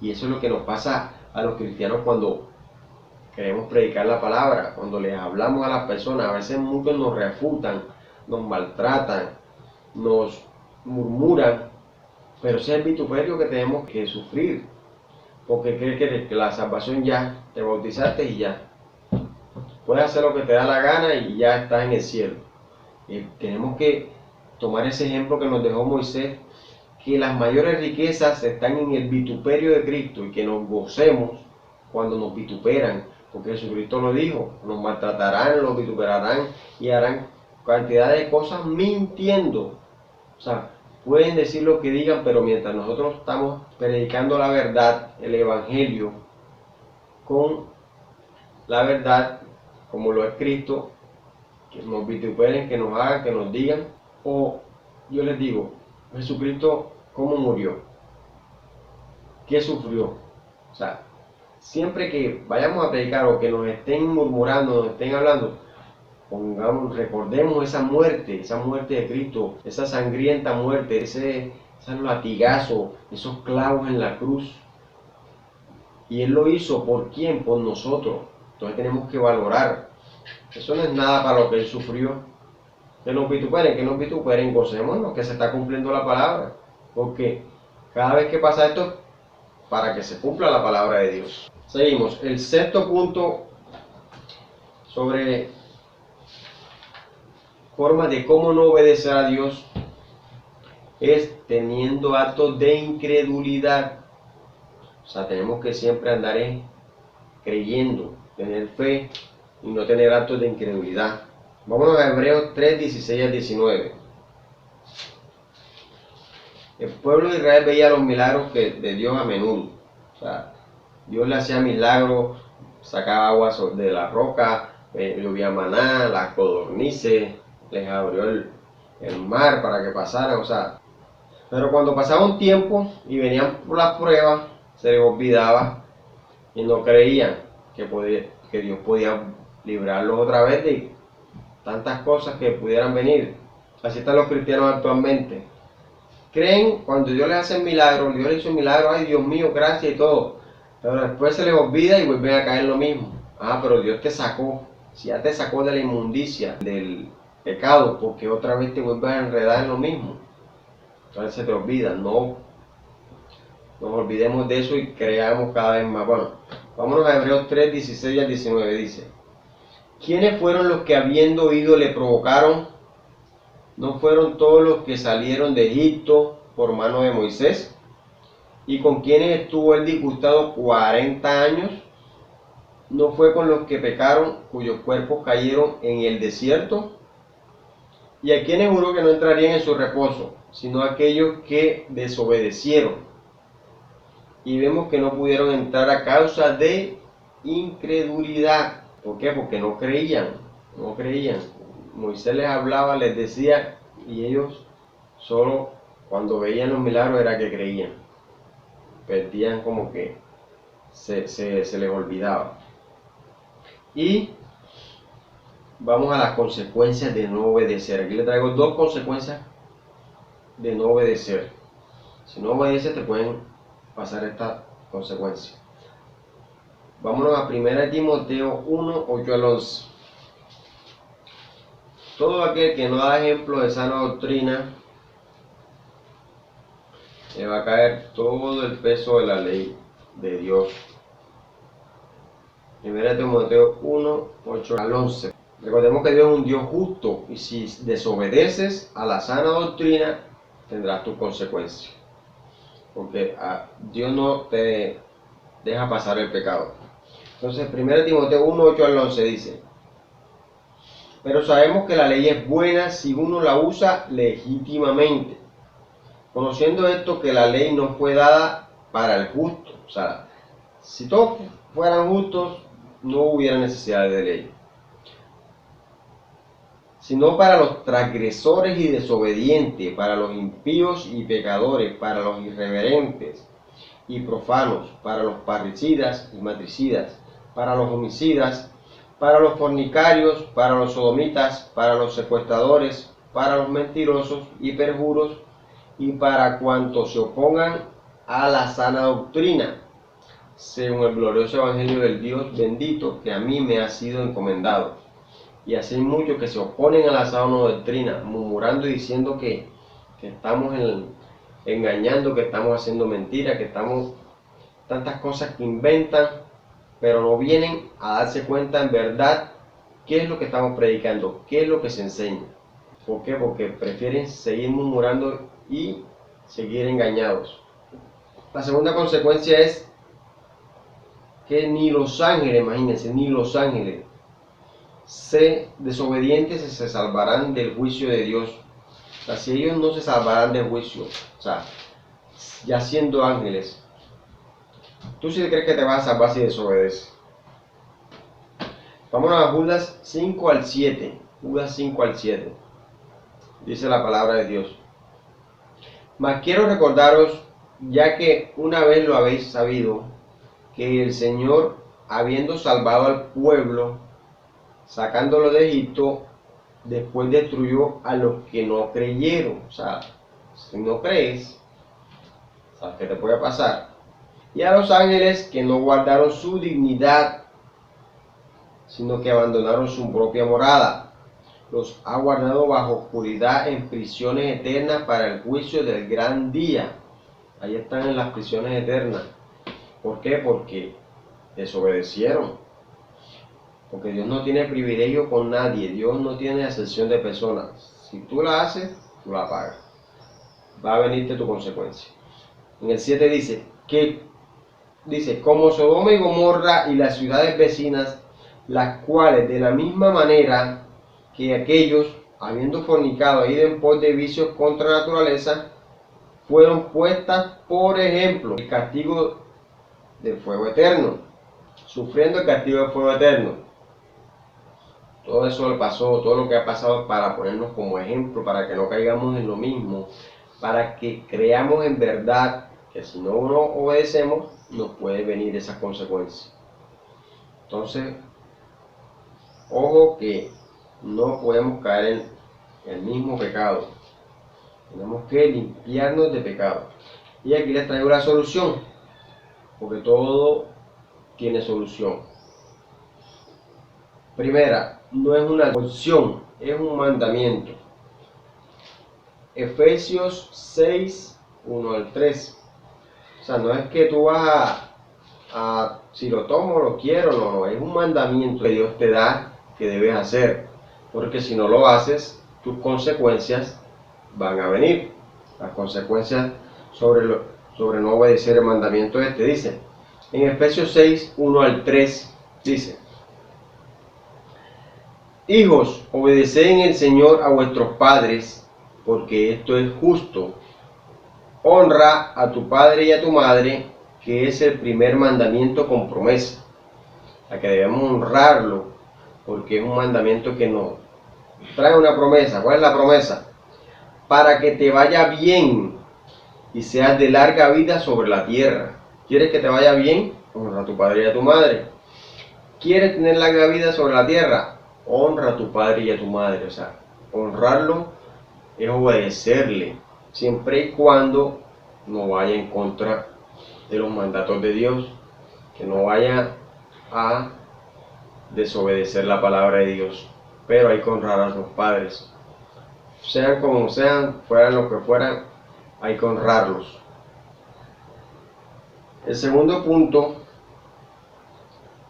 Y eso es lo que nos pasa a los cristianos cuando queremos predicar la palabra, cuando les hablamos a las personas. A veces muchos nos refutan, nos maltratan, nos murmuran, pero ese es el vituperio que tenemos que sufrir, porque creen que la salvación ya, te bautizaste y ya, puedes hacer lo que te da la gana y ya estás en el cielo. Y tenemos que tomar ese ejemplo que nos dejó Moisés, que las mayores riquezas están en el vituperio de Cristo y que nos gocemos cuando nos vituperan, porque Jesucristo lo dijo, nos maltratarán, nos vituperarán y harán cantidad de cosas mintiendo. O sea, pueden decir lo que digan, pero mientras nosotros estamos predicando la verdad, el evangelio, con la verdad, como lo es Cristo, que nos vituperen, que nos hagan, que nos digan, o yo les digo, Jesucristo, ¿cómo murió? ¿Qué sufrió? O sea, siempre que vayamos a predicar o que nos estén murmurando, nos estén hablando, recordemos esa muerte de Cristo, esa sangrienta muerte, ese latigazo, esos clavos en la cruz. Y Él lo hizo ¿por quién? Por nosotros. Entonces tenemos que valorar. Eso no es nada para lo que Él sufrió. Que nos vituperen, gocémonos que se está cumpliendo la palabra. Porque cada vez que pasa esto, para que se cumpla la palabra de Dios. Seguimos. El sexto punto sobre formas de cómo no obedecer a Dios es teniendo actos de incredulidad. O sea, tenemos que siempre andar creyendo, tener fe y no tener actos de incredulidad. Vámonos a Hebreos 3, 16 al 19. El pueblo de Israel veía los milagros de Dios a menudo, sea, Dios le hacía milagros, sacaba agua de la roca, llovía maná, las codornices, les abrió el mar para que pasaran, o sea. Pero cuando pasaba un tiempo y venían las pruebas, se les olvidaba y no creían que Dios podía librarlos otra vez de tantas cosas que pudieran venir. Así están los cristianos actualmente. Creen cuando Dios les hace milagros, Dios les hizo un milagro, ay Dios mío, gracias y todo. Pero después se les olvida y vuelven a caer en lo mismo. Ah, pero Dios te sacó. Si ya te sacó de la inmundicia, del pecado, porque otra vez te vuelves a enredar en lo mismo. Entonces se te olvida. No nos olvidemos de eso y creamos cada vez más. Bueno, vámonos a Hebreos 3, 16 al 19. Dice: ¿quiénes fueron los que habiendo oído le provocaron? ¿No fueron todos los que salieron de Egipto por mano de Moisés? ¿Y con quienes estuvo él disgustado 40 años? ¿No fue con los que pecaron, cuyos cuerpos cayeron en el desierto? ¿Y a quienes juró que no entrarían en su reposo, sino aquellos que desobedecieron? Y vemos que no pudieron entrar a causa de incredulidad. ¿Por qué? Porque no creían. Moisés les hablaba, les decía, y ellos solo cuando veían los milagros era que creían. Perdían, como que se les olvidaba. Y vamos a las consecuencias de no obedecer. Aquí le traigo dos consecuencias de no obedecer. Si no obedeces te pueden pasar estas consecuencias. Vámonos a 1 Timoteo 1, 8 al 11. Todo aquel que no da ejemplo de sana doctrina, le va a caer todo el peso de la ley de Dios. 1 Timoteo 1, 8 al 11. Recordemos que Dios es un Dios justo y si desobedeces a la sana doctrina tendrás tus consecuencias. Porque Dios no te deja pasar el pecado. Entonces 1 Timoteo 1, 8 al 11 dice: pero sabemos que la ley es buena si uno la usa legítimamente, conociendo esto, que la ley no fue dada para el justo. O sea, si todos fueran justos, no hubiera necesidad de ley, sino para los transgresores y desobedientes, para los impíos y pecadores, para los irreverentes y profanos, para los parricidas y matricidas, para los homicidas, para los fornicarios, para los sodomitas, para los secuestradores, para los mentirosos y perjuros, y para cuantos se opongan a la sana doctrina, según el glorioso evangelio del Dios bendito que a mí me ha sido encomendado. Y así hay muchos que se oponen a la sana doctrina, murmurando y diciendo que estamos engañando, que estamos haciendo mentiras, que estamos tantas cosas que inventan, pero no vienen a darse cuenta en verdad qué es lo que estamos predicando, qué es lo que se enseña. ¿Por qué? Porque prefieren seguir murmurando y seguir engañados. La segunda consecuencia es que ni los ángeles, imagínense, ni los ángeles desobedientes se salvarán del juicio de Dios. O sea, si ellos no se salvarán del juicio, o sea, ya siendo ángeles, ¿tú sí crees que te vas a salvar si desobedeces? Vámonos a Judas 5 al 7. Judas 5 al 7. Dice la palabra de Dios: mas quiero recordaros, ya que una vez lo habéis sabido, que el Señor, habiendo salvado al pueblo, sacándolo de Egipto, después destruyó a los que no creyeron. O sea, si no crees, ¿sabes qué te puede pasar? Y a los ángeles que no guardaron su dignidad, sino que abandonaron su propia morada, los ha guardado bajo oscuridad en prisiones eternas para el juicio del gran día. Ahí están en las prisiones eternas. ¿Por qué? Porque desobedecieron. Porque Dios no tiene privilegio con nadie. Dios no tiene acepción de personas. Si tú la haces, tú la pagas. Va a venirte tu consecuencia. En el 7 dice, como Sodoma y Gomorra y las ciudades vecinas, las cuales de la misma manera que aquellos, habiendo fornicado e ido en pos de vicios contra la naturaleza, fueron puestas por ejemplo. El castigo del fuego eterno, sufriendo el castigo del fuego eterno. Todo eso le pasó, todo lo que ha pasado para ponernos como ejemplo, para que no caigamos en lo mismo, para que creamos en verdad que si no nos obedecemos, nos puede venir esas consecuencias. Entonces, ojo que no podemos caer en el mismo pecado. Tenemos que limpiarnos de pecado. Y aquí les traigo la solución, porque todo tiene solución. Primera, no es una opción, es un mandamiento. Efesios 6, 1 al 3. O sea, no es que tú vas si lo tomo, lo quiero, no, es un mandamiento que Dios te da que debes hacer. Porque si no lo haces, tus consecuencias van a venir. Las consecuencias sobre no obedecer el mandamiento dice. En Efesios 6, 1 al 3, dice: Hijos, obedeced en el Señor a vuestros padres, porque esto es justo. Honra a tu padre y a tu madre, que es el primer mandamiento con promesa. A que debemos honrarlo, porque es un mandamiento que nos trae una promesa. ¿Cuál es la promesa? Para que te vaya bien y seas de larga vida sobre la tierra. ¿Quieres que te vaya bien? Honra a tu padre y a tu madre. ¿Quieres tener larga vida sobre la tierra? Honra a tu padre y a tu madre. O sea, honrarlo es obedecerle, siempre y cuando no vaya en contra de los mandatos de Dios, que no vaya a desobedecer la palabra de Dios. Pero hay que honrar a los padres, sean como sean, fueran lo que fueran, hay que honrarlos. El segundo punto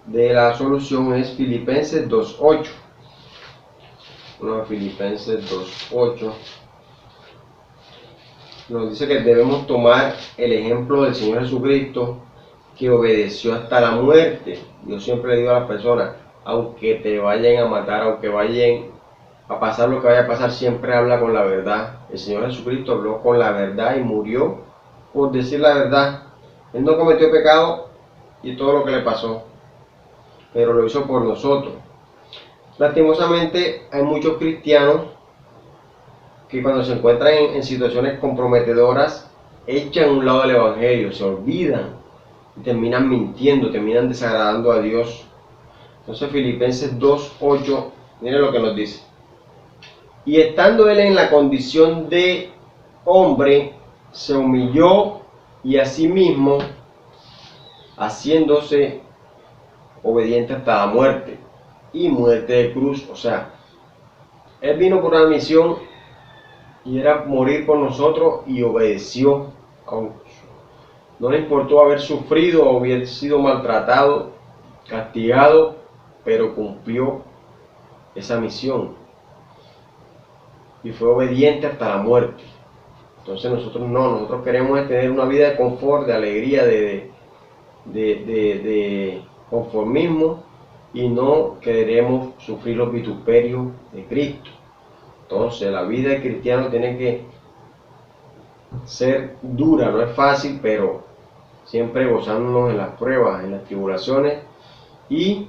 de la solución es Filipenses 2:8. Filipenses 2:8 nos dice que debemos tomar el ejemplo del Señor Jesucristo, que obedeció hasta la muerte. Yo siempre le digo a las personas, aunque te vayan a matar, aunque vayan a pasar lo que vaya a pasar, siempre habla con la verdad. El Señor Jesucristo habló con la verdad y murió por decir la verdad. Él no cometió pecado y todo lo que le pasó, pero lo hizo por nosotros. Lastimosamente hay muchos cristianos que cuando se encuentran en situaciones comprometedoras, echan a un lado el Evangelio, se olvidan y terminan mintiendo, terminan desagradando a Dios. Entonces Filipenses 2:8, miren lo que nos dice: y estando él en la condición de hombre, se humilló y asimismo, haciéndose obediente hasta la muerte, y muerte de cruz. O sea, él vino por una misión y era morir por nosotros, y obedeció. No le importó haber sufrido o haber sido maltratado, castigado, pero cumplió esa misión y fue obediente hasta la muerte. Entonces nosotros queremos tener una vida de confort, de alegría, de conformismo, y no queremos sufrir los vituperios de Cristo. Entonces la vida de cristiano tiene que ser dura, no es fácil, pero siempre gozándonos en las pruebas, en las tribulaciones, y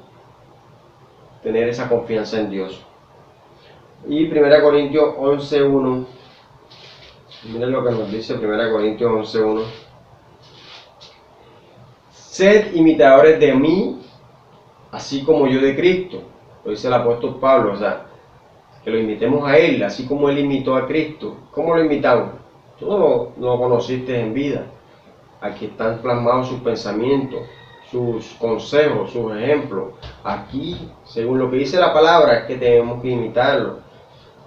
tener esa confianza en Dios. Y 1 Corintios 11:1, miren lo que nos dice 1 Corintios 11:1: sed imitadores de mí, así como yo de Cristo. Lo dice el apóstol Pablo, o sea, que lo imitemos a Él, así como Él imitó a Cristo. ¿Cómo lo imitamos? Tú no lo conociste en vida. Aquí están plasmados sus pensamientos, sus consejos, sus ejemplos. Aquí, según lo que dice la palabra, es que tenemos que imitarlo.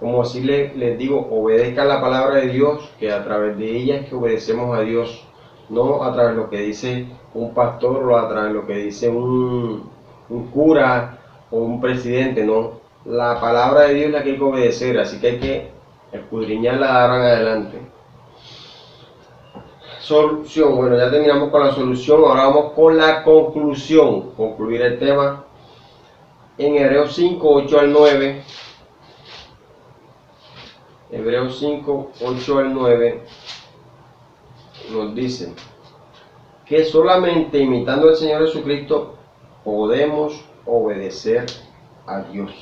Como así les digo, obedezcan la palabra de Dios, que a través de ella es que obedecemos a Dios, no a través de lo que dice un pastor o a través de lo que dice un cura o un presidente, no. La palabra de Dios es la que hay que obedecer, así que hay que escudriñarla de ahora en adelante. Solución, bueno, ya terminamos con la solución, ahora vamos con la conclusión, concluir el tema en Hebreos 5:8 al 9. Hebreos 5:8 al 9 nos dice: que solamente imitando al Señor Jesucristo podemos obedecer a Dios.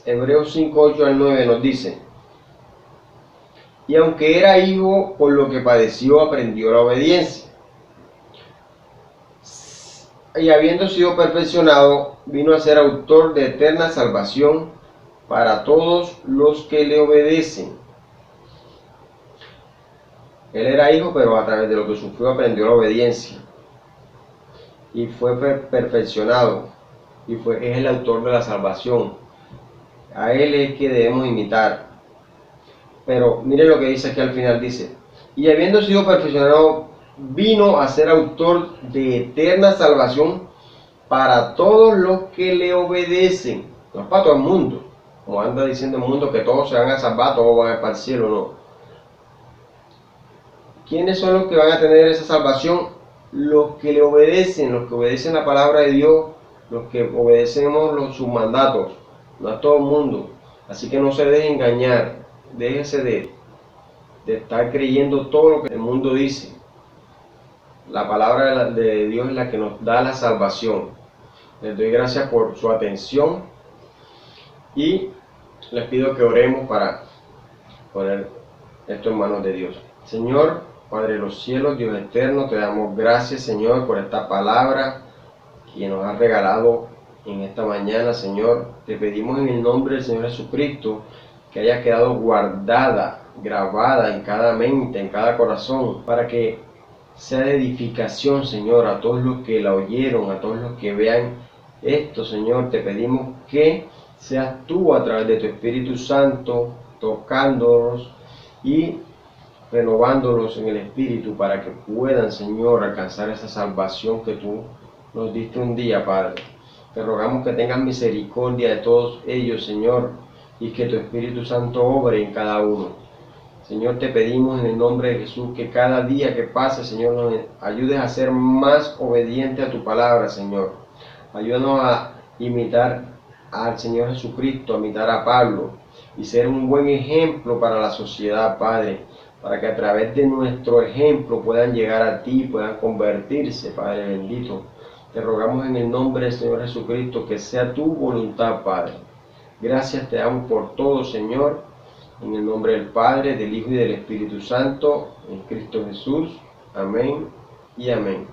Hebreos 5, 8 al 9 nos dice: y aunque era hijo, por lo que padeció aprendió la obediencia. Y habiendo sido perfeccionado, vino a ser autor de eterna salvación para todos los que le obedecen. Él era hijo, pero a través de lo que sufrió aprendió la obediencia. Y fue perfeccionado. Y es el autor de la salvación. A él es que debemos imitar. Pero miren lo que dice aquí al final, dice: y habiendo sido perfeccionado, vino a ser autor de eterna salvación para todos los que le obedecen. No es para todo el mundo, como anda diciendo el mundo que todos se van a salvar, todos van a ir para el cielo, no. ¿Quiénes son los que van a tener esa salvación? Los que le obedecen, los que obedecen la palabra de Dios, los que obedecemos sus mandatos, no a todo el mundo. Así que no se deje engañar, déjese de estar creyendo todo lo que el mundo dice. La palabra de Dios es la que nos da la salvación. Les doy gracias por su atención y les pido que oremos para poner esto en manos de Dios. Señor, Padre de los cielos, Dios eterno, te damos gracias, Señor, por esta palabra que nos has regalado en esta mañana, Señor. Te pedimos en el nombre del Señor Jesucristo que haya quedado guardada, grabada en cada mente, en cada corazón, para que sea de edificación, Señor, a todos los que la oyeron, a todos los que vean esto, Señor. Te pedimos que seas tú a través de tu Espíritu Santo tocándolos y renovándolos en el Espíritu para que puedan, Señor, alcanzar esa salvación que tú nos diste un día, Padre. Te rogamos que tengas misericordia de todos ellos, Señor, y que tu Espíritu Santo obre en cada uno. Señor, te pedimos en el nombre de Jesús que cada día que pase, Señor, nos ayudes a ser más obedientes a tu palabra, Señor. Ayúdanos a imitar al Señor Jesucristo, a imitar a Pablo y ser un buen ejemplo para la sociedad, Padre, para que a través de nuestro ejemplo puedan llegar a ti, puedan convertirse, Padre bendito. Te rogamos en el nombre del Señor Jesucristo que sea tu voluntad, Padre. Gracias te damos por todo, Señor. En el nombre del Padre, del Hijo y del Espíritu Santo, en Cristo Jesús. Amén y amén.